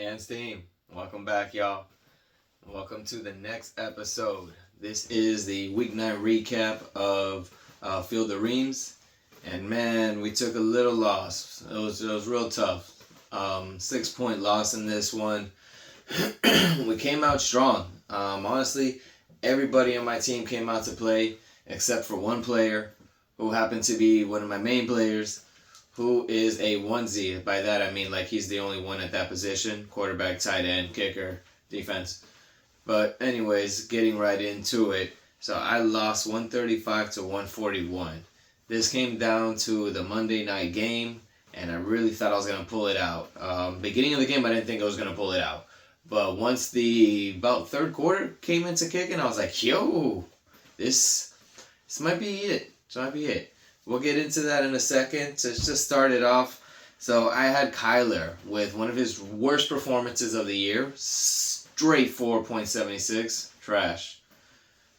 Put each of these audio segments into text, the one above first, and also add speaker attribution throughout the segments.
Speaker 1: And Steam, welcome back, y'all. Welcome to the next episode. This is the week 9 recap of Field of Reams. And man, we took a little loss. It was real tough. 6-point loss in this one. We came out strong. Honestly, everybody on my team came out to play except for one player who happened to be one of my main players, who is a onesie. By that I mean like he's the only one at that position: quarterback, tight end, kicker, defense. But anyways, getting right into it. So I lost 135 to 141. This came down to the Monday night game, and I really thought I was going to pull it out. Beginning of the game, I didn't think I was going to pull it out. But once the about third quarter came into kicking, I was like, yo, this might be it. This might be it. We'll get into that in a second. To just start it off, so I had Kyler with one of his worst performances of the year. Straight 4.76. Trash.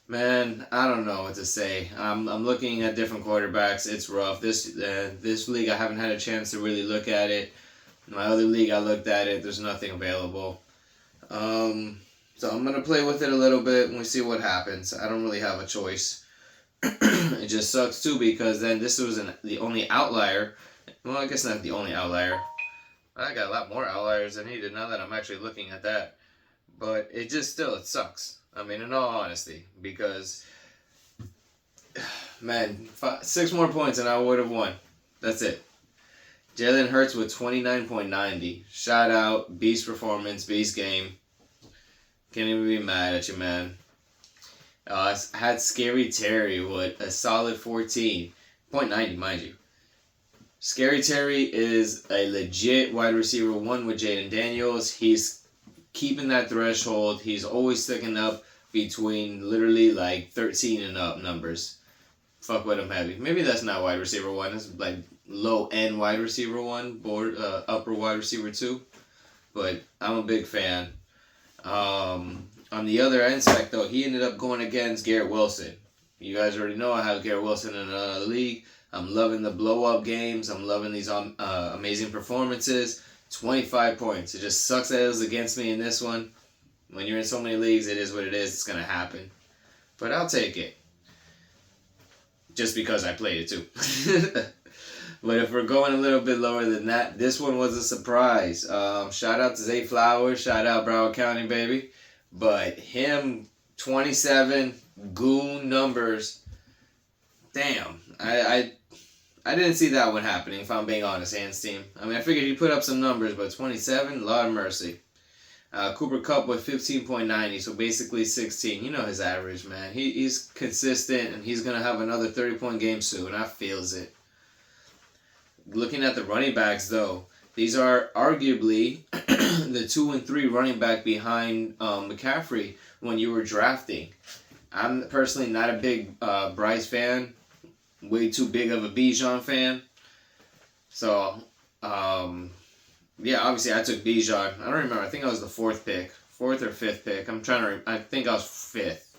Speaker 1: Man, I don't know what to say. I'm looking at different quarterbacks. It's rough. This league, I haven't had a chance to really look at it. My other league, I looked at it. There's nothing available. So I'm going to play with it a little bit and we see what happens. I don't really have a choice. It just sucks too, because then this was the only outlier. Well, I guess not the only outlier. I got a lot more outliers than he did now that I'm actually looking at that. But it sucks. I mean, in all honesty, because, man, 6 more points and I would have won. That's it. Jalen Hurts with 29.90. Shout out, beast performance, beast game. Can't even be mad at you, man. I had Scary Terry with a solid 14.90, mind you. Scary Terry is a legit wide receiver 1 with Jaden Daniels. He's keeping that threshold. He's always sticking up between literally like 13 and up numbers. Fuck with him heavy. Maybe that's not wide receiver 1. It's like low end wide receiver 1, upper wide receiver 2. But I'm a big fan. On the other aspect, though, he ended up going against Garrett Wilson. You guys already know I have Garrett Wilson in another league. I'm loving the blow-up games. I'm loving these amazing performances. 25 points. It just sucks that it was against me in this one. When you're in so many leagues, it is what it is. It's going to happen. But I'll take it. Just because I played it too. But if we're going a little bit lower than that, this one was a surprise. Shout out to Zay Flowers. Shout out Broward County, baby. But him, 27, goon numbers. Damn. I didn't see that one happening, if I'm being honest, Hands team. I mean, I figured he put up some numbers, but 27, Lord of mercy. Cooper Kupp with 15.90, so basically 16. You know his average, man. He's consistent, and he's going to have another 30-point game soon. I feels it. Looking at the running backs, though, these are arguably the 2 and 3 running back behind McCaffrey when you were drafting. I'm personally not a big Bryce fan. Way too big of a Bijan fan. So, yeah, obviously I took Bijan. I don't remember. I think I was the 4th pick. 4th or 5th pick. I'm trying to... I think I was 5th.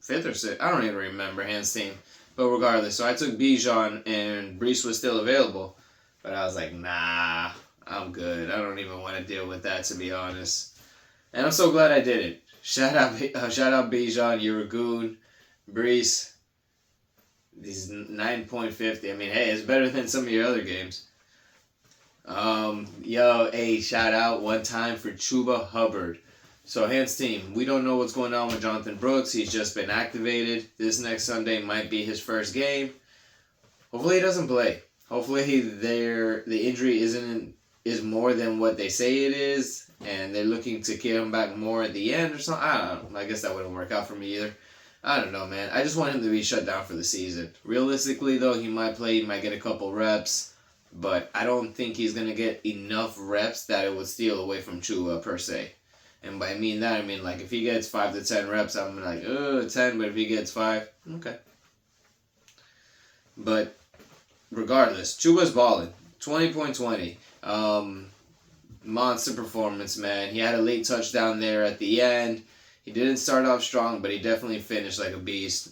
Speaker 1: 5th or 6th? I don't even remember, Hands team. But regardless, so I took Bijan and Brees was still available. But I was like, nah, I'm good. I don't even want to deal with that, to be honest. And I'm so glad I did it. Shout out Bijan, you're a goon. Brees, these 9.50. I mean, hey, it's better than some of your other games. Shout out one time for Chuba Hubbard. So, Hands team, we don't know what's going on with Jonathan Brooks. He's just been activated. This next Sunday might be his first game. Hopefully he doesn't play. Hopefully the injury is more than what they say it is, and they're looking to get him back more at the end or something. I don't know. I guess that wouldn't work out for me either. I don't know, man. I just want him to be shut down for the season. Realistically, though, he might play. He might get a couple reps, but I don't think he's going to get enough reps that it would steal away from Chua, per se. And by that, I mean, like, if he gets 5 to 10 reps, I'm like, 10, but if he gets 5, okay. But regardless, Chuba's balling. 20.20. Monster performance, man. He had a late touchdown there at the end. He didn't start off strong, but he definitely finished like a beast.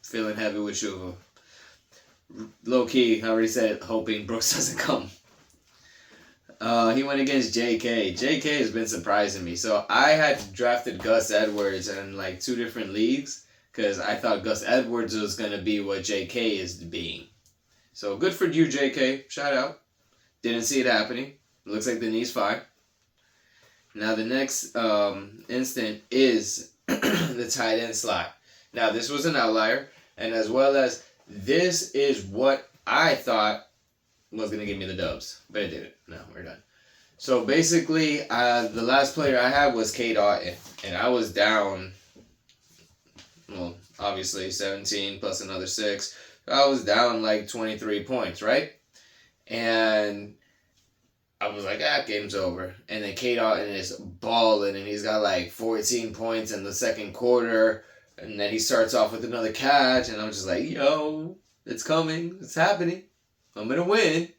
Speaker 1: Feeling heavy with Chuba. Low key, I already said it, hoping Brooks doesn't come. He went against JK. JK has been surprising me. So I had drafted Gus Edwards in like 2 different leagues because I thought Gus Edwards was going to be what JK is being. So good for you, JK. Shout out. Didn't see it happening. Looks like the knee's fine. Now the next instant is the tight end slot. Now this was an outlier, and as well as this is what I thought was going to give me the dubs, but it didn't. No, we're done. So basically, the last player I had was Kate Otten, and I was down, well, obviously 17 plus another 6. I was down like 23 points, right? And I was like, game's over. And then Kate Otten is balling, and he's got like 14 points in the second quarter, and then he starts off with another catch, and I'm just like, yo, it's coming, it's happening. I'm going to win.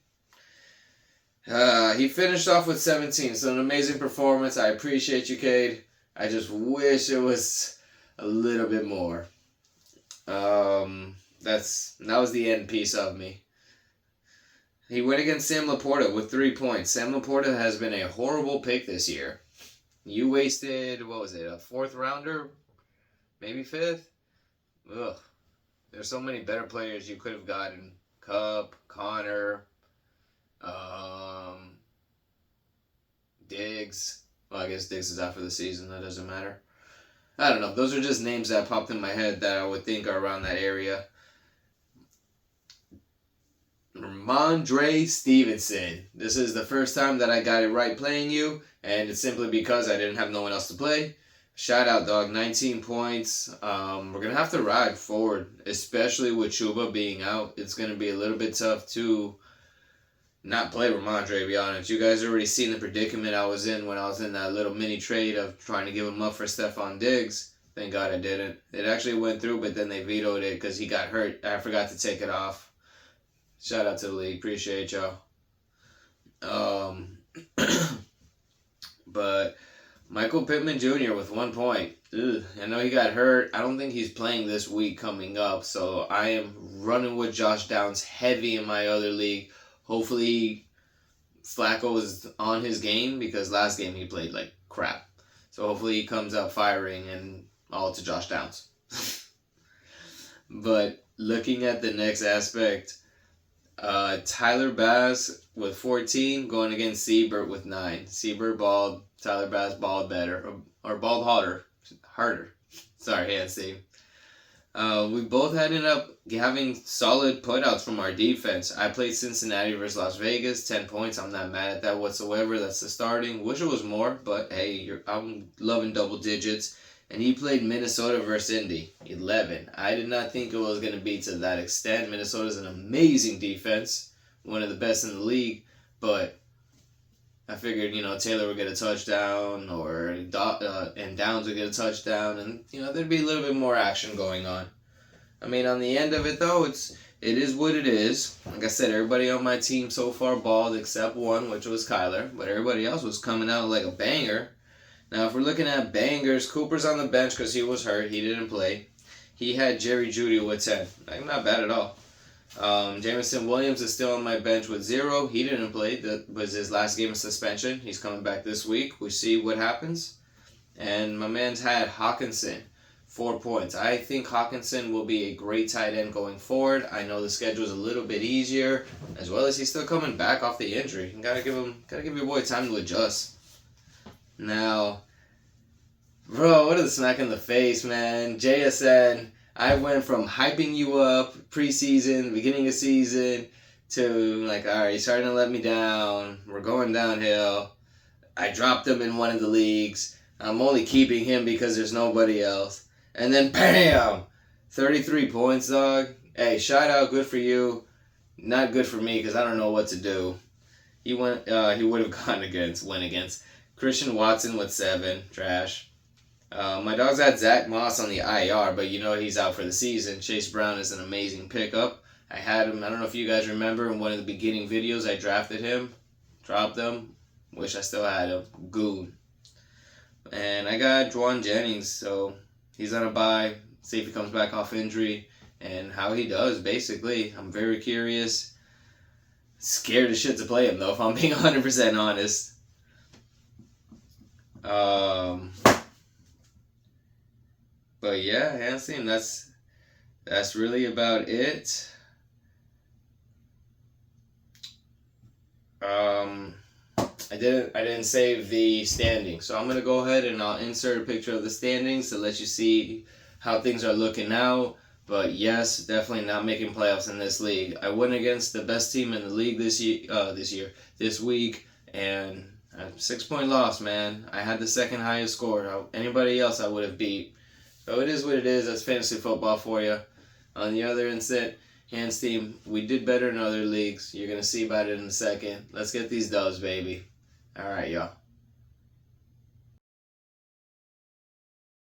Speaker 1: He finished off with 17, so an amazing performance. I appreciate you, Cade. I just wish it was a little bit more. That was the end piece of me. He went against Sam Laporta with 3 points. Sam Laporta has been a horrible pick this year. You wasted, what was it, a 4th rounder? Maybe 5th? Ugh. There's so many better players you could have gotten. Cup, Connor, Diggs. Well, I guess Diggs is out for the season. That doesn't matter. I don't know. Those are just names that popped in my head that I would think are around that area. Ramondre Stevenson. This is the first time that I got it right playing you, and it's simply because I didn't have no one else to play. Shout out, dog. 19 points. We're going to have to ride forward, especially with Chuba being out. It's going to be a little bit tough to not play Ramondre, to be honest. You guys already seen the predicament I was in when I was in that little mini trade of trying to give him up for Stephon Diggs. Thank God I didn't. It actually went through, but then they vetoed it because he got hurt. I forgot to take it off. Shout out to the league. Appreciate y'all. But Michael Pittman Jr. with 1 point. Ugh, I know he got hurt. I don't think he's playing this week coming up. So I am running with Josh Downs heavy in my other league. Hopefully Flacco is on his game because last game he played like crap. So hopefully he comes out firing and all to Josh Downs. But looking at the next aspect, Tyler Bass with 14 going against Siebert with 9. Siebert balled. Tyler Bass balled better. Or balled harder. Sorry, hand Steve. We both ended up having solid putouts from our defense. I played Cincinnati versus Las Vegas, 10 points. I'm not mad at that whatsoever. That's the starting. Wish it was more, but hey, I'm loving double digits. And he played Minnesota versus Indy, 11. I did not think it was going to be to that extent. Minnesota's an amazing defense, one of the best in the league, but I figured, Taylor would get a touchdown and Downs would get a touchdown, and, there'd be a little bit more action going on. I mean, on the end of it, though, it is what it is. Like I said, everybody on my team so far balled except one, which was Kyler, but everybody else was coming out like a banger. Now, if we're looking at bangers, Cooper's on the bench because he was hurt. He didn't play. He had Jerry Jeudy with 10. Like, not bad at all. Jameson Williams is still on my bench with 0. He didn't play. That was his last game of suspension. He's coming back this week. We see what happens. And my man's had Hawkinson, 4 points. I think Hawkinson will be a great tight end going forward. I know the schedule is a little bit easier, as well as he's still coming back off the injury. You gotta give your boy time to adjust. Now, bro, what a smack in the face, man. JSN, I went from hyping you up preseason, beginning of season, to like, all right, you're starting to let me down. We're going downhill. I dropped him in one of the leagues. I'm only keeping him because there's nobody else. And then, bam! 33 points, dog. Hey, shout out, good for you. Not good for me because I don't know what to do. He would have went against Christian Watson with 7, trash. My dog's had Zach Moss on the IR, but he's out for the season. Chase Brown is an amazing pickup. I had him, I don't know if you guys remember, in one of the beginning videos I drafted him, dropped him, wish I still had him, goon. And I got Juwan Jennings, so he's on a bye, see if he comes back off injury, and how he does, basically. I'm very curious. Scared as shit to play him though, if I'm being 100% honest. But yeah, Hans team, that's really about it. I didn't save the standings, so I'm gonna go ahead and I'll insert a picture of the standings to let you see how things are looking now. But yes, definitely not making playoffs in this league. I went against the best team in the league this week, and a 6-point loss, man. I had the second highest score. Anybody else I would have beat. So it is what it is. That's fantasy football for you. On the other instance, Hans team, we did better in other leagues. You're going to see about it in a second. Let's get these dubs, baby. All right, y'all.